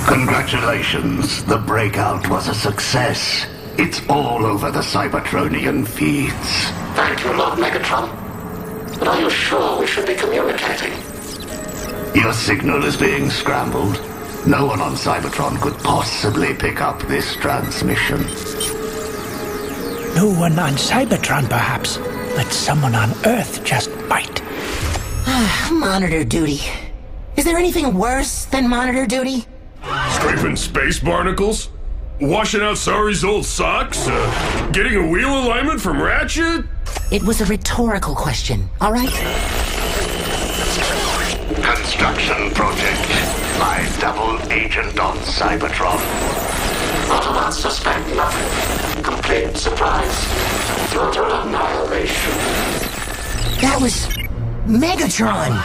Congratulations, the breakout was a success. It's all over the Cybertronian feeds. Thank you, Lord Megatron. But are you sure we should be communicating? Your signal is being scrambled. No one on Cybertron could possibly pick up this transmission. No one on Cybertron, perhaps, but someone on Earth just might. Monitor duty. Is there anything worse than monitor duty? Scraping space barnacles? Washing out Sari's old socks? Getting a wheel alignment from Ratchet? It was a rhetorical question, all right? Construction project. My double agent on Cybertron. Autobots suspect nothing. Complete surprise. Total annihilation. That was Megatron.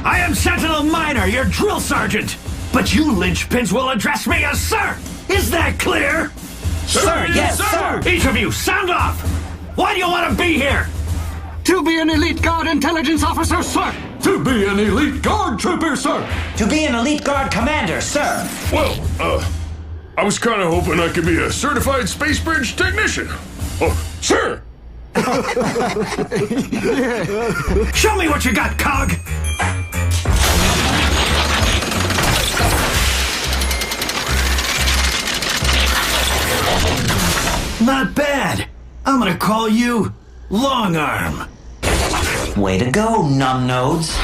I am Sentinel Minor, your drill sergeant. But you linchpins will address me as Sir. Is that clear? Sir, yes, sir! Each of you, sound off. Why do you want to be here? To be an elite guard intelligence officer, sir! To be an elite guard trooper, sir! To be an elite guard commander, sir! Well, I was kind of hoping I could be a certified space bridge technician. Oh, sir! Show me what you got, Cog! Not bad. I'm gonna call you Longarm. Way to go, numb-nodes.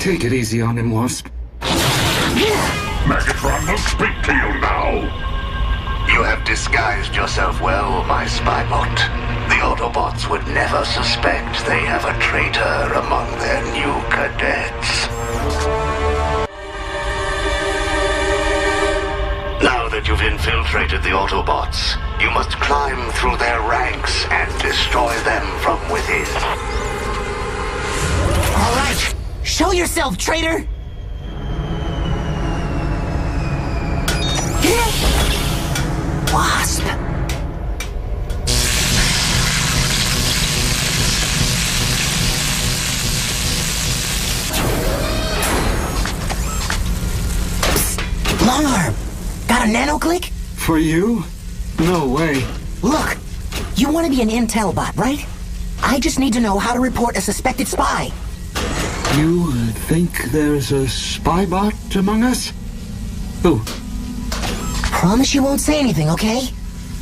Take it easy on him, Wasp. Megatron will speak to you now. You have disguised yourself well, my spybot. The Autobots would never suspect they have a traitor among their new cadets. Now that you've infiltrated the Autobots, you must climb through their ranks and destroy them from within. All right, show yourself, traitor! Wasp. Psst. Longarm, got a nano-click? For you? No way. Look, you want to be an intel bot, right? I just need to know how to report a suspected spy. You think there's a spy bot among us? Who? Promise you won't say anything, okay?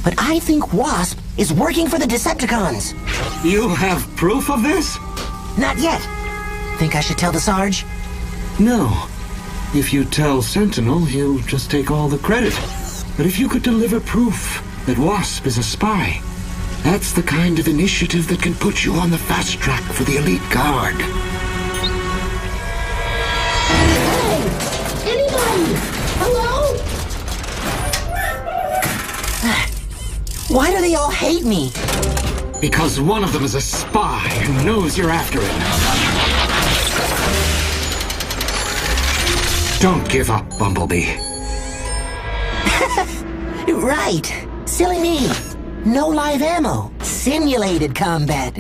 But I think Wasp is working for the Decepticons. You have proof of this? Not yet. Think I should tell the Sarge? No. If you tell Sentinel, he'll just take all the credit. But if you could deliver proof that Wasp is a spy, that's the kind of initiative that can put you on the fast track for the elite guard. Hey! Anybody? Hello? Why do they all hate me? Because one of them is a spy and knows you're after him. Don't give up, Bumblebee. Right. Silly me. No live ammo. Simulated combat.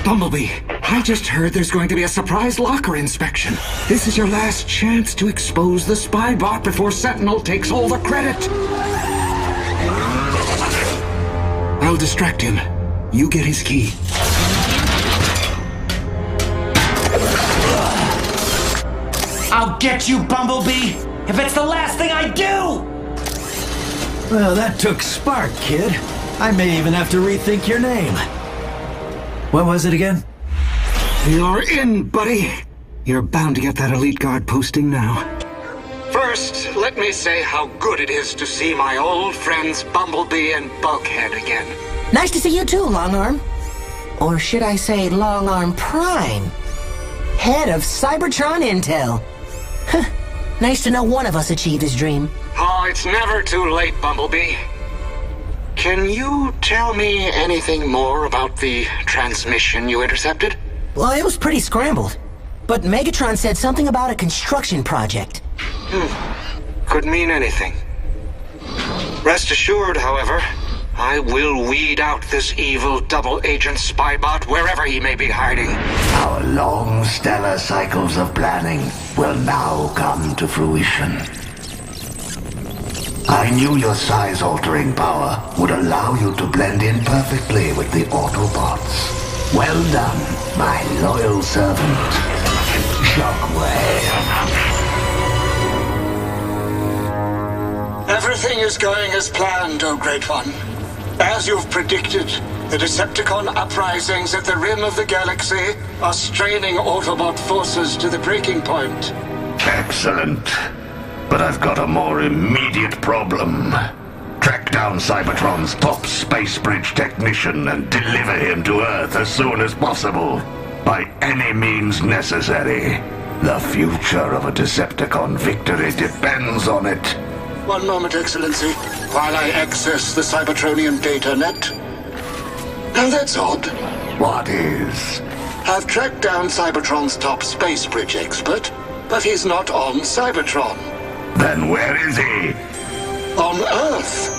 Bumblebee, I just heard there's going to be a surprise locker inspection. This is your last chance to expose the spy bot before Sentinel takes all the credit. I'll distract him. You get his key. I'll get you, Bumblebee, if it's the last thing I do! Well, that took spark, kid. I may even have to rethink your name. What was it again? You're in, buddy. You're bound to get that elite guard posting now. First, let me say how good it is to see my old friends Bumblebee and Bulkhead again. Nice to see you too, Longarm. Or should I say Longarm Prime? Head of Cybertron Intel. Huh. Nice to know one of us achieved his dream. Oh, it's never too late, Bumblebee. Can you tell me anything more about the transmission you intercepted? Well, it was pretty scrambled. But Megatron said something about a construction project. Could mean anything. Rest assured, however, I will weed out this evil double-agent spybot wherever he may be hiding. Our long stellar cycles of planning will now come to fruition. I knew your size-altering power would allow you to blend in perfectly with the Autobots. Well done, my loyal servant, Shockwave. Everything is going as planned, O Great One. As you've predicted, the Decepticon uprisings at the rim of the galaxy are straining Autobot forces to the breaking point. Excellent. But I've got a more immediate problem. Track down Cybertron's top space bridge technician and deliver him to Earth as soon as possible. By any means necessary. The future of a Decepticon victory depends on it. One moment, Excellency, while I access the Cybertronian data net. Now that's odd. What is? I've tracked down Cybertron's top space bridge expert, but he's not on Cybertron. Then where is he? On Earth.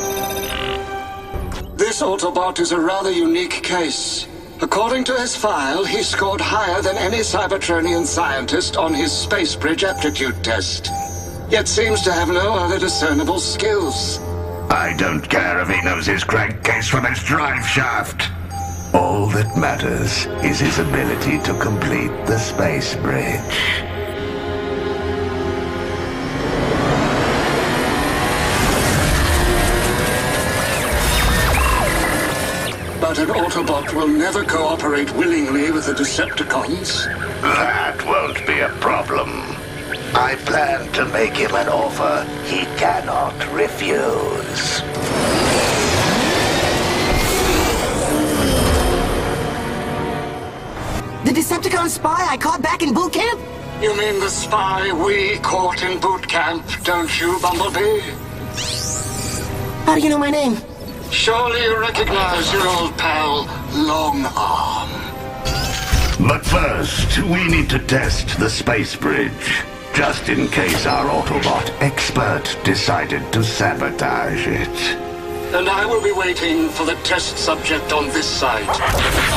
This Autobot is a rather unique case. According to his file, he scored higher than any Cybertronian scientist on his space bridge aptitude test. Yet seems to have no other discernible skills. I don't care if he knows his crankcase from his drive shaft. All that matters is his ability to complete the space bridge. But an Autobot will never cooperate willingly with the Decepticons. That won't be a problem. I plan to make him an offer he cannot refuse. The Decepticon spy I caught back in boot camp? You mean the spy we caught in boot camp, don't you, Bumblebee? How do you know my name? Surely you recognize your old pal, Longarm. But first, we need to test the space bridge. Just in case our Autobot expert decided to sabotage it. And I will be waiting for the test subject on this side.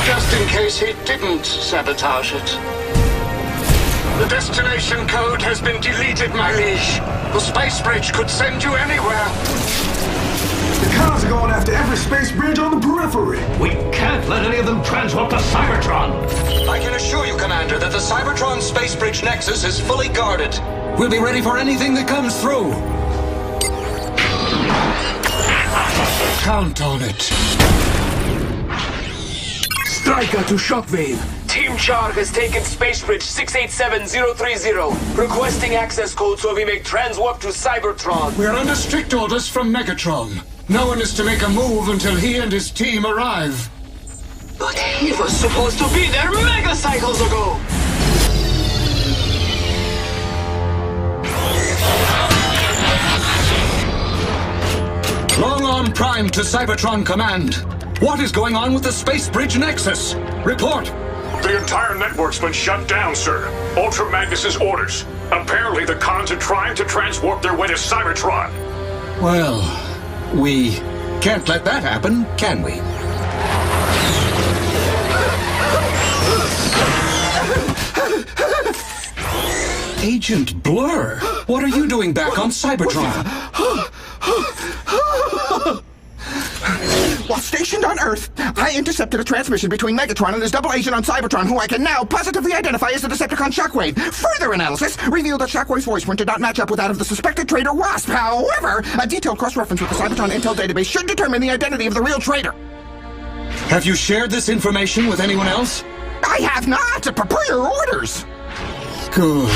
Just in case he didn't sabotage it. The destination code has been deleted, my liege. The space bridge could send you anywhere. The cars are going after every space bridge on the periphery. We can't let any of them transport to Cybertron. I can assure you, Commander, that the Cybertron Space Bridge Nexus is fully guarded. We'll be ready for anything that comes through. Count on it. Striker to Shockwave. Team Char has taken Space Bridge 687030, requesting access code so we make transwarp to Cybertron. We're under strict orders from Megatron. No one is to make a move until he and his team arrive. But he was supposed to be there megacycles ago! Longarm Prime to Cybertron Command. What is going on with the Space Bridge Nexus? Report. The entire network's been shut down, sir. Ultra Magnus's orders. Apparently the cons are trying to transwarp their way to Cybertron. Well, we can't let that happen, can we? Agent Blur, what are you doing back on Cybertron? While stationed on Earth, I intercepted a transmission between Megatron and his double agent on Cybertron, who I can now positively identify as the Decepticon Shockwave. Further analysis revealed that Shockwave's voice print did not match up with that of the suspected traitor Wasp. However, a detailed cross-reference with the Cybertron intel database should determine the identity of the real traitor. Have you shared this information with anyone else? I have not! Per your orders! Good.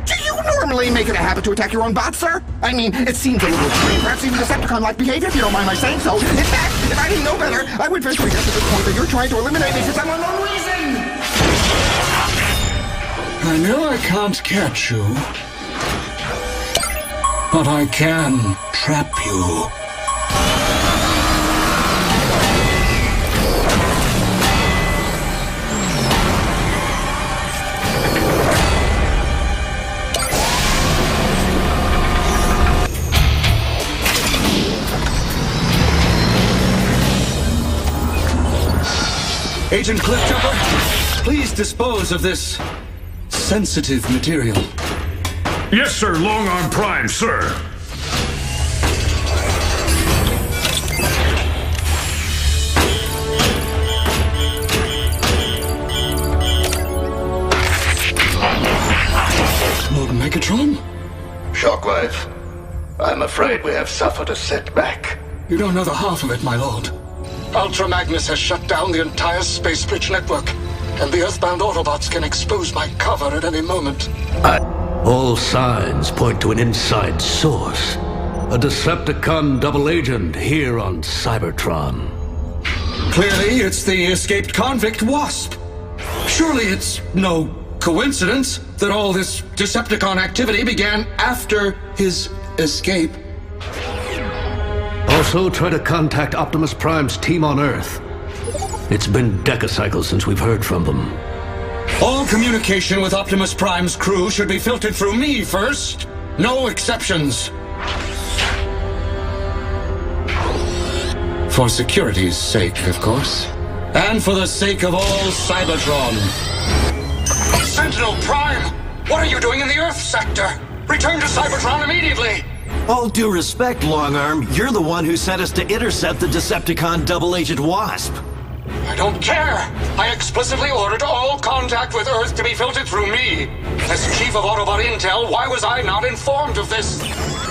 Do you normally make it a habit to attack your own bots, sir? I mean, it seems a little extreme, perhaps even Decepticon-like behavior, if you don't mind my saying so. In fact, if I didn't know better, I would venture to guess at this point that you're trying to eliminate me for some unknown reason! I know I can't catch you, but I can trap you. Agent Cliffjumper, please dispose of this sensitive material. Yes, sir, Longarm Prime, sir. Lord Megatron? Shockwave, I'm afraid we have suffered a setback. You don't know the half of it, my lord. Ultra Magnus has shut down the entire space bridge network, and the Earthbound Autobots can expose my cover at any moment. All signs point to an inside source. A Decepticon double agent here on Cybertron. Clearly, it's the escaped convict Wasp. Surely it's no coincidence that all this Decepticon activity began after his escape. Also, try to contact Optimus Prime's team on Earth. It's been decacycles since we've heard from them. All communication with Optimus Prime's crew should be filtered through me first. No exceptions. For security's sake, of course. And for the sake of all Cybertron. Sentinel Prime! What are you doing in the Earth sector? Return to Cybertron immediately! All due respect, Longarm, you're the one who sent us to intercept the Decepticon double agent Wasp. I don't care! I explicitly ordered all contact with Earth to be filtered through me. As Chief of Autobot Intel, why was I not informed of this?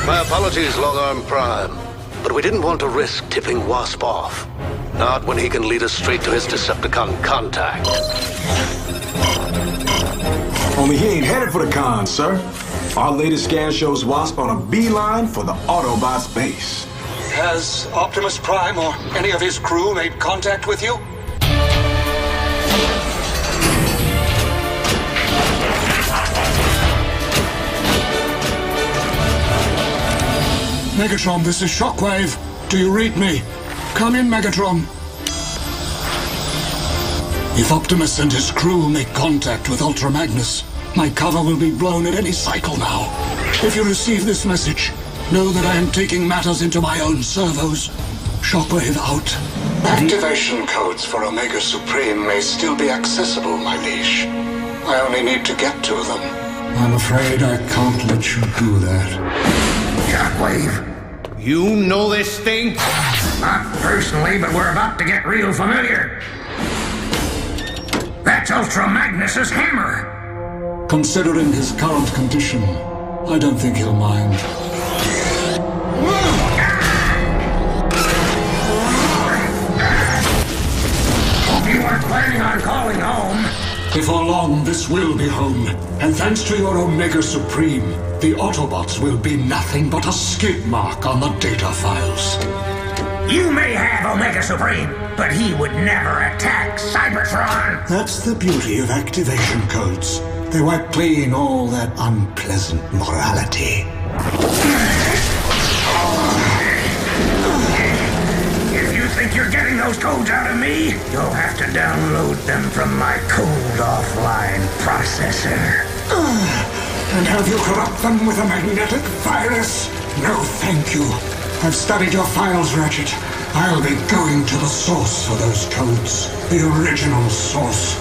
My apologies, Longarm Prime. But we didn't want to risk tipping Wasp off. Not when he can lead us straight to his Decepticon contact. Only he ain't headed for the con, sir. Our latest scan shows Wasp on a beeline for the Autobots base. Has Optimus Prime or any of his crew made contact with you? Megatron, this is Shockwave. Do you read me? Come in, Megatron. If Optimus and his crew make contact with Ultra Magnus, my cover will be blown at any cycle now. If you receive this message, know that I am taking matters into my own servos. Shockwave out. Activation codes for Omega Supreme may still be accessible, my liege. I only need to get to them. I'm afraid I can't let you do that. Shockwave, you know this thing? Not personally, but we're about to get real familiar. That's Ultra Magnus's hammer. Considering his current condition, I don't think he'll mind. Hope you aren't planning on calling home. Before long, this will be home. And thanks to your Omega Supreme, the Autobots will be nothing but a skid mark on the data files. You may have Omega Supreme, but he would never attack Cybertron. That's the beauty of activation codes. They wipe clean all that unpleasant morality. If you think you're getting those codes out of me, you'll have to download them from my cold offline processor. And have you corrupt them with a magnetic virus? No, thank you. I've studied your files, Ratchet. I'll be going to the source for those codes. The original source.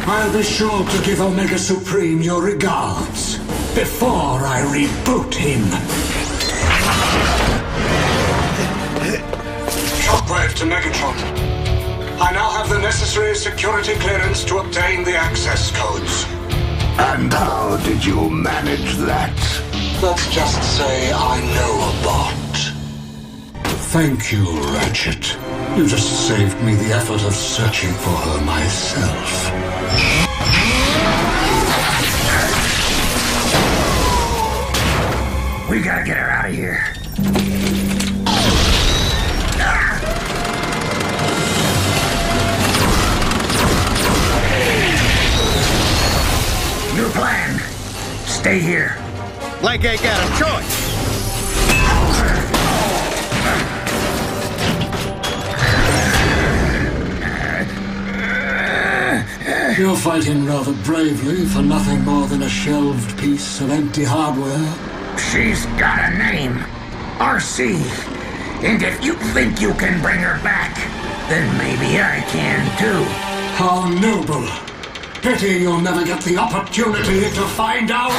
I'll be sure to give Omega Supreme your regards before I reboot him. Shockwave to Megatron. I now have the necessary security clearance to obtain the access codes. And how did you manage that? Let's just say I know a bot. Thank you, Ratchet. You just saved me the effort of searching for her myself. We gotta get her out of here. New plan. Stay here. Like I got a choice. You're fighting rather bravely for nothing more than a shelved piece of empty hardware. She's got a name. RC. And if you think you can bring her back, then maybe I can too. How noble. Pity you'll never get the opportunity to find out.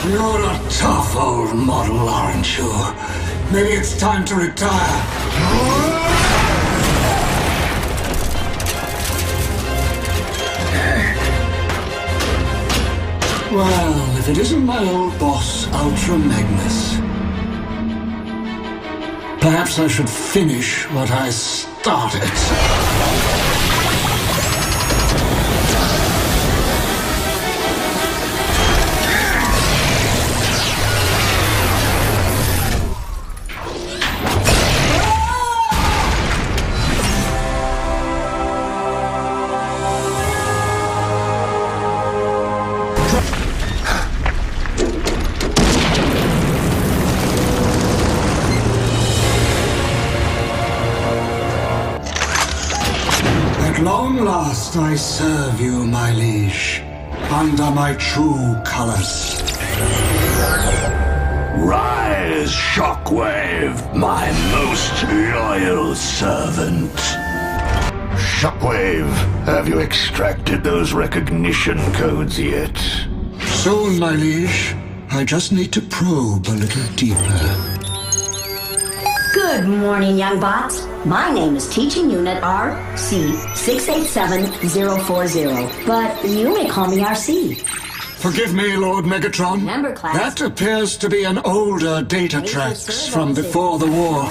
You're a tough old model, aren't you? Maybe it's time to retire. Well, if it isn't my old boss, Ultra Magnus. Perhaps I should finish what I started. At long last I serve you, my liege, under my true colors. Rise, Shockwave, my most loyal servant. Shockwave, have you extracted those recognition codes yet? Soon, my liege. I just need to probe a little deeper. Good morning, young bots. My name is Teaching Unit RC-687040, but you may call me RC. Forgive me, Lord Megatron. Remember, class. That appears to be an older data tracks from before the war.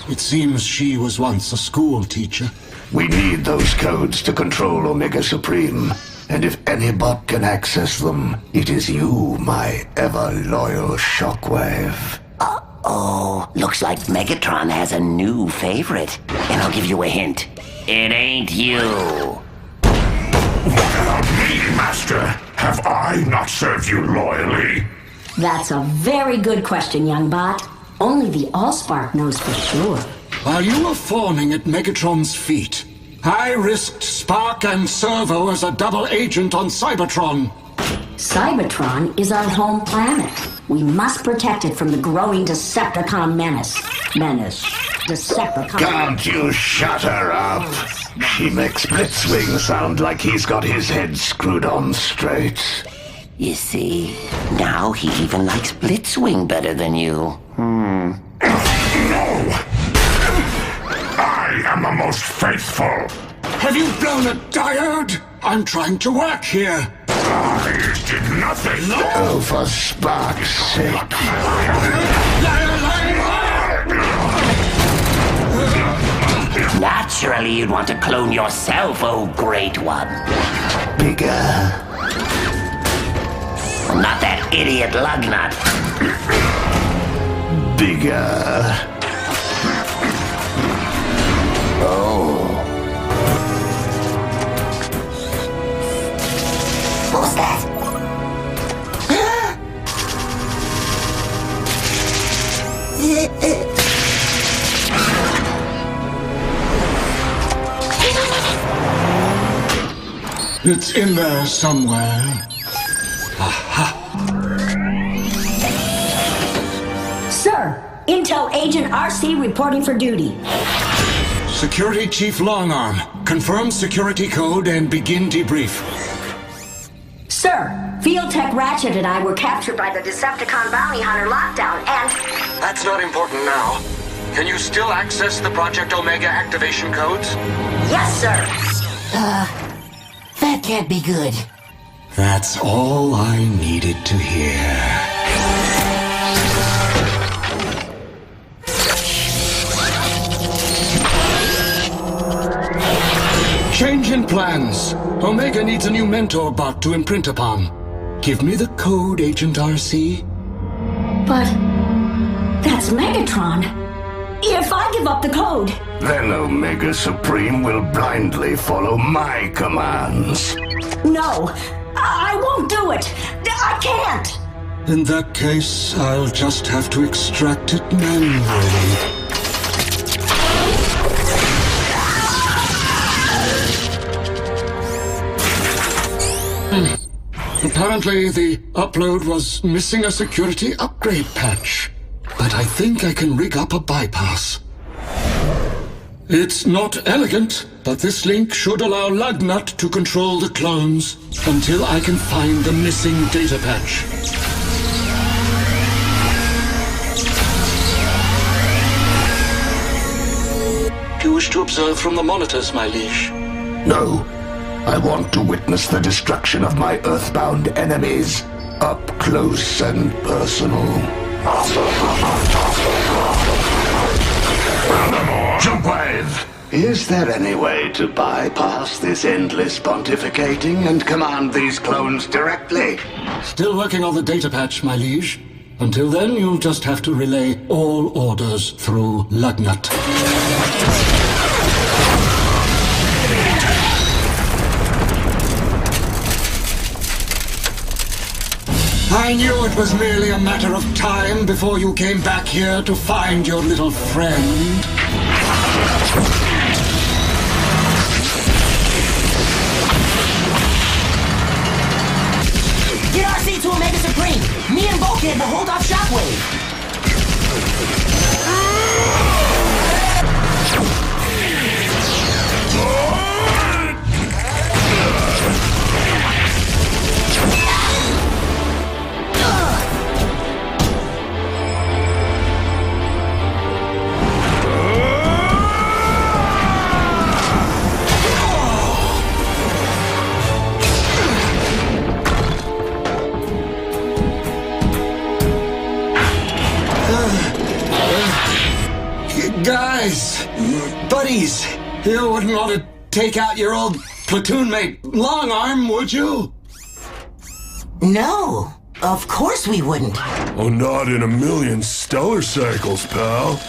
It seems she was once a school teacher. We need those codes to control Omega Supreme. And if any bot can access them, it is you, my ever-loyal Shockwave. Uh-oh. Looks like Megatron has a new favorite. And I'll give you a hint. It ain't you. What about me, Master? Have I not served you loyally? That's a very good question, young bot. Only the Allspark knows for sure. While you were fawning at Megatron's feet, I risked Spark and Servo as a double agent on Cybertron. Cybertron is our home planet. We must protect it from the growing Decepticon menace. Decepticon. Can't you shut her up? She makes Blitzwing sound like he's got his head screwed on straight. You see, now he even likes Blitzwing better than you. No! I am the most faithful. Have you blown a diode? I'm trying to work here. I did nothing. Oh, for Spark's sake. Naturally, you'd want to clone yourself, oh great one. Bigger. Not that idiot lugnut. Bigger. Oh. What was that? It's in there somewhere. Aha. Sir, Intel Agent RC reporting for duty. Security Chief Longarm, confirm security code and begin debrief. Sir, Field Tech Ratchet and I were captured by the Decepticon bounty hunter lockdown and... That's not important now. Can you still access the Project Omega activation codes? Yes, sir. That can't be good. That's all I needed to hear. Change in plans. Omega needs a new mentor bot to imprint upon. Give me the code, Agent RC. But... that's Megatron. If I give up the code... Then Omega Supreme will blindly follow my commands. No, I won't do it. I can't. In that case, I'll just have to extract it manually. Apparently, the upload was missing a security upgrade patch. But I think I can rig up a bypass. It's not elegant, but this link should allow Lugnut to control the clones until I can find the missing data patch. Do you wish to observe from the monitors, my liege? No. I want to witness the destruction of my earthbound enemies, up close and personal. Shockwave! Is there any way to bypass this endless pontificating and command these clones directly? Still working on the data patch, my liege. Until then, you'll just have to relay all orders through Lugnut. I knew it was merely a matter of time before you came back here to find your little friend. Get RC to Omega Supreme! Me and Bulkhead will hold off Shockwave! Guys, buddies, you wouldn't want to take out your old platoon mate Longarm, would you? No, of course we wouldn't. Oh, not in a million stellar cycles, pal.